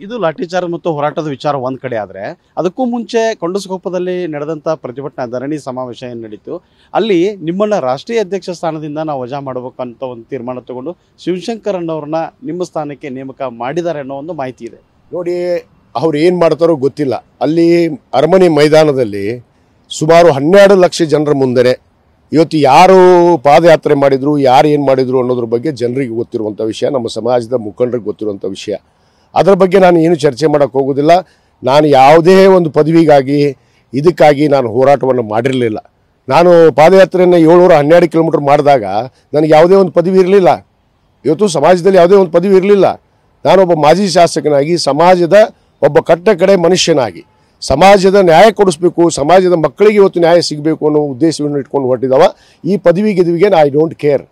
ಇದು ಲಾಠಿಚಾರ್ಜ್ ಮತ್ತು ಹೋರಾಟದ ವಿಚಾರ ಒಂದು ಕಡೆ ಆದರೆ ಅದಕ್ಕೂ ಮುಂಚೆ ಕೊಂಡಸ್ಕೊಪ್ಪದಲ್ಲಿ ನಡೆದಂಥ ಪ್ರತಿಭಟನಾ ಧರಣಿ ಸಮಾವೇಶ ಏನು ನಡೀತು ಅಲ್ಲಿ ನಿಮ್ಮನ್ನ ರಾಷ್ಟ್ರೀಯ ಅಧ್ಯಕ್ಷ ಸ್ಥಾನದಿಂದ ನಾವು ವಜಾ ಮಾಡಬೇಕಂತ ಒಂದು ತೀರ್ಮಾನ ತಗೊಂಡು ಶಿವಶಂಕರ್ ಅನ್ನೋರನ್ನ ನಿಮ್ಮ ಸ್ಥಾನಕ್ಕೆ ನೇಮಕ ಮಾಡಿದ್ದಾರೆ ಅನ್ನೋ ಒಂದು ಮಾಹಿತಿ ಇದೆ. ನೋಡಿ, ಅವ್ರು ಏನು ಮಾಡ್ತಾರೋ ಗೊತ್ತಿಲ್ಲ. ಅಲ್ಲಿ ಅರಮನೆ ಮೈದಾನದಲ್ಲಿ ಸುಮಾರು 12 ಲಕ್ಷ ಜನರ ಮುಂದೆ ಇವತ್ತು ಯಾರು ಪಾದಯಾತ್ರೆ ಮಾಡಿದ್ರು, ಯಾರು ಏನು ಮಾಡಿದ್ರು ಅನ್ನೋದ್ರ ಬಗ್ಗೆ ಜನರಿಗೆ ಗೊತ್ತಿರುವಂಥ ವಿಷಯ, ನಮ್ಮ ಸಮಾಜದ ಮುಖಂಡರಿಗೆ ಗೊತ್ತಿರುವಂಥ ವಿಷಯ. ಅದರ ಬಗ್ಗೆ ನಾನು ಏನು ಚರ್ಚೆ ಮಾಡೋಕ್ಕೆ ಹೋಗೋದಿಲ್ಲ. ನಾನು ಯಾವುದೇ ಒಂದು ಪದವಿಗಾಗಿ ಇದಕ್ಕಾಗಿ ನಾನು ಹೋರಾಟವನ್ನು ಮಾಡಿರಲಿಲ್ಲ. ನಾನು ಪಾದಯಾತ್ರೆಯನ್ನು 712 ಕಿಲೋಮೀಟರ್ ಮಾಡಿದಾಗ ನನಗೆ ಯಾವುದೇ ಒಂದು ಪದವಿ ಇರಲಿಲ್ಲ. ಇವತ್ತು ಸಮಾಜದಲ್ಲಿ ಯಾವುದೇ ಒಂದು ಪದವಿ ಇರಲಿಲ್ಲ. ನಾನೊಬ್ಬ ಮಾಜಿ ಶಾಸಕನಾಗಿ, ಸಮಾಜದ ಒಬ್ಬ ಕಟ್ಟ ಕಡೆ ಮನುಷ್ಯನಾಗಿ ಸಮಾಜದ ನ್ಯಾಯ ಕೊಡಿಸ್ಬೇಕು, ಸಮಾಜದ ಮಕ್ಕಳಿಗೆ ಇವತ್ತು ನ್ಯಾಯ ಸಿಗಬೇಕು ಅನ್ನೋ ಉದ್ದೇಶವನ್ನು ಇಟ್ಕೊಂಡು ಹೊರಟಿದ್ದಾವ. ಈ ಪದವಿಗೆ ಐ ಡೋಂಟ್ ಕೇರ್.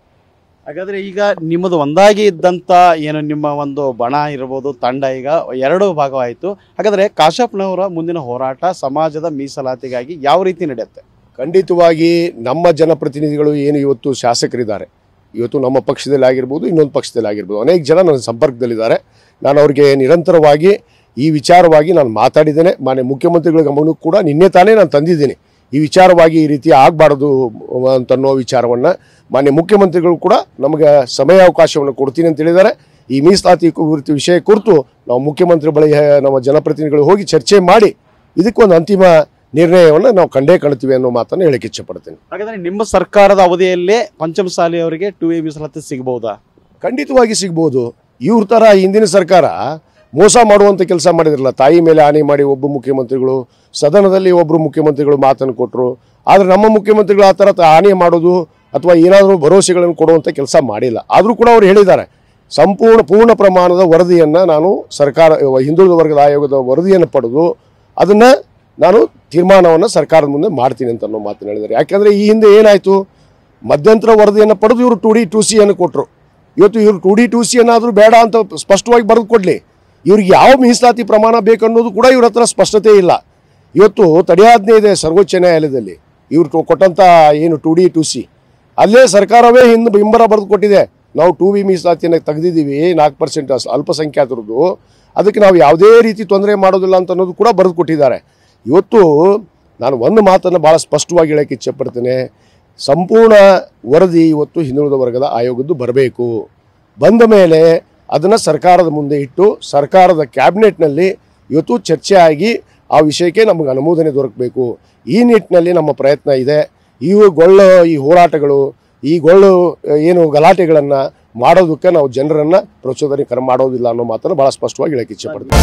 ಹಾಗಾದರೆ ಈಗ ನಿಮ್ಮದು ಒಂದಾಗಿ ಇದ್ದಂಥ ಏನು ನಿಮ್ಮ ಒಂದು ಬಣ ಇರ್ಬೋದು, ತಂಡ ಈಗ 2 ಭಾಗವಾಯಿತು. ಹಾಗಾದರೆ ಕಾಶಪ್ಪನವರ ಮುಂದಿನ ಹೋರಾಟ ಸಮಾಜದ ಮೀಸಲಾತಿಗಾಗಿ ಯಾವ ರೀತಿ ನಡೆಯುತ್ತೆ? ಖಂಡಿತವಾಗಿ ನಮ್ಮ ಜನಪ್ರತಿನಿಧಿಗಳು ಏನು ಇವತ್ತು ಶಾಸಕರಿದ್ದಾರೆ, ಇವತ್ತು ನಮ್ಮ ಪಕ್ಷದಲ್ಲಿ ಆಗಿರ್ಬೋದು, ಇನ್ನೊಂದು ಪಕ್ಷದಲ್ಲಿ ಆಗಿರ್ಬೋದು, ಅನೇಕ ಜನ ನನ್ನ ಸಂಪರ್ಕದಲ್ಲಿದ್ದಾರೆ. ನಾನು ಅವ್ರಿಗೆ ನಿರಂತರವಾಗಿ ಈ ವಿಚಾರವಾಗಿ ನಾನು ಮಾತಾಡಿದ್ದೇನೆ. ಮಾನ್ಯ ಮುಖ್ಯಮಂತ್ರಿಗಳ ಗಮನಕ್ಕೂ ಕೂಡ ನಿನ್ನೆ ತಾನೇ ನಾನು ತಂದಿದ್ದೀನಿ. ಈ ವಿಚಾರವಾಗಿ ಈ ರೀತಿ ಆಗಬಾರ್ದು ಅಂತನ್ನೋ ವಿಚಾರವನ್ನು ಮಾನ್ಯ ಮುಖ್ಯಮಂತ್ರಿಗಳು ಕೂಡ ನಮಗೆ ಸಮಯಾವಕಾಶವನ್ನು ಕೊಡ್ತೀನಿ ಅಂತ ಹೇಳಿದ್ದಾರೆ. ಈ ಮೀಸಲಾತಿ ವಿಷಯ ಕುರಿತು ನಾವು ಮುಖ್ಯಮಂತ್ರಿ ಬಳಿ ನಮ್ಮ ಜನಪ್ರತಿನಿಧಿಗಳು ಹೋಗಿ ಚರ್ಚೆ ಮಾಡಿ ಇದಕ್ಕೊಂದು ಅಂತಿಮ ನಿರ್ಣಯವನ್ನು ನಾವು ಕಂಡೇ ಕಾಣ್ತೀವಿ ಅನ್ನೋ ಮಾತನ್ನು ಹೇಳಕ್ಕೆ ಇಚ್ಛೆಪಡ್ತೇನೆ. ಹಾಗಾದರೆ ನಿಮ್ಮ ಸರ್ಕಾರದ ಅವಧಿಯಲ್ಲೇ ಪಂಚಮಸಾಲಿಯವರಿಗೆ 2A ಮೀಸಲಾತಿ ಸಿಗಬಹುದಾ? ಖಂಡಿತವಾಗಿ ಸಿಗ್ಬೋದು. ಇವ್ರ ಥರ ಹಿಂದಿನ ಸರ್ಕಾರ ಮೋಸ ಮಾಡುವಂಥ ಕೆಲಸ ಮಾಡಿದ್ರಲ್ಲ. ತಾಯಿ ಮೇಲೆ ಆನೆ ಮಾಡಿ ಒಬ್ಬ ಮುಖ್ಯಮಂತ್ರಿಗಳು, ಸದನದಲ್ಲಿ ಒಬ್ಬರು ಮುಖ್ಯಮಂತ್ರಿಗಳು ಮಾತನ್ನು ಕೊಟ್ಟರು. ಆದರೆ ನಮ್ಮ ಮುಖ್ಯಮಂತ್ರಿಗಳು ಆ ಥರ ಆನೆ ಮಾಡೋದು ಅಥವಾ ಏನಾದರೂ ಭರವಸೆಗಳನ್ನು ಕೊಡುವಂಥ ಕೆಲಸ ಮಾಡಿಲ್ಲ. ಆದರೂ ಕೂಡ ಅವ್ರು ಹೇಳಿದ್ದಾರೆ, ಪೂರ್ಣ ಪ್ರಮಾಣದ ವರದಿಯನ್ನು ನಾನು ಹಿಂದುಳಿದ ವರ್ಗದ ಆಯೋಗದ ವರದಿಯನ್ನು ಪಡೆದು ಅದನ್ನು ನಾನು ತೀರ್ಮಾನವನ್ನು ಸರ್ಕಾರದ ಮುಂದೆ ಮಾಡ್ತೀನಿ ಅಂತ ಅನ್ನೋ ಮಾತನ್ನು ಹೇಳಿದ್ದಾರೆ. ಯಾಕೆಂದರೆ ಈ ಹಿಂದೆ ಏನಾಯಿತು, ಮಧ್ಯಂತರ ವರದಿಯನ್ನು ಪಡೆದು ಇವರು 2D 2C ಅನ್ನು ಕೊಟ್ಟರು. ಇವತ್ತು ಇವರು 2D 2C ಅನ್ನಾದರೂ ಬೇಡ ಅಂತ ಸ್ಪಷ್ಟವಾಗಿ ಬರೆದು ಕೊಡಲಿ. ಇವ್ರಿಗೆ ಯಾವ ಮೀಸಲಾತಿ ಪ್ರಮಾಣ ಬೇಕನ್ನೋದು ಕೂಡ ಇವ್ರ ಹತ್ರ ಸ್ಪಷ್ಟತೆ ಇಲ್ಲ. ಇವತ್ತು ತಡೆಯಾಜ್ಞೆ ಇದೆ ಸರ್ವೋಚ್ಚ ನ್ಯಾಯಾಲಯದಲ್ಲಿ. ಇವ್ರು ಕೊಟ್ಟಂಥ ಏನು 2D 2C ಅಲ್ಲೇ ಸರ್ಕಾರವೇ ಹಿಂಬರ ಬರೆದು ಕೊಟ್ಟಿದೆ. ನಾವು 2B ಮೀಸಲಾತಿಯನ್ನು ತೆಗೆದಿದ್ದೀವಿ, 4% ಅಲ್ಪಸಂಖ್ಯಾತರದ್ದು, ಅದಕ್ಕೆ ನಾವು ಯಾವುದೇ ರೀತಿ ತೊಂದರೆ ಮಾಡೋದಿಲ್ಲ ಅಂತ ಅನ್ನೋದು ಕೂಡ ಬರೆದು ಕೊಟ್ಟಿದ್ದಾರೆ. ಇವತ್ತು ನಾನು ಒಂದು ಮಾತನ್ನು ಭಾಳ ಸ್ಪಷ್ಟವಾಗಿ ಹೇಳೋಕ್ಕೆ ಇಚ್ಛೆಪಡ್ತೇನೆ. ಸಂಪೂರ್ಣ ವರದಿ ಇವತ್ತು ಹಿಂದುಳಿದ ವರ್ಗದ ಆಯೋಗದ್ದು ಬರಬೇಕು. ಬಂದ ಮೇಲೆ ಅದನ್ನು ಸರ್ಕಾರದ ಮುಂದೆ ಇಟ್ಟು ಸರ್ಕಾರದ ಕ್ಯಾಬಿನೆಟ್ನಲ್ಲಿ ಇವತ್ತು ಚರ್ಚೆ ಆಗಿ ಆ ವಿಷಯಕ್ಕೆ ನಮಗೆ ಅನುಮೋದನೆ ದೊರಕಬೇಕು. ಈ ನಿಟ್ಟಿನಲ್ಲಿ ನಮ್ಮ ಪ್ರಯತ್ನ ಇದೆ. ಈ ಹೋರಾಟಗಳು, ಈ ಏನು ಗಲಾಟೆಗಳನ್ನು ಮಾಡೋದಕ್ಕೆ ನಾವು ಜನರನ್ನು ಪ್ರಚೋದನೆ ಮಾಡೋದಿಲ್ಲ ಅನ್ನೋ ಮಾತನ್ನು ಭಾಳ ಸ್ಪಷ್ಟವಾಗಿ ಹೇಳಕ್ಕೆ ಇಚ್ಛೆಪಡ್ತೀವಿ.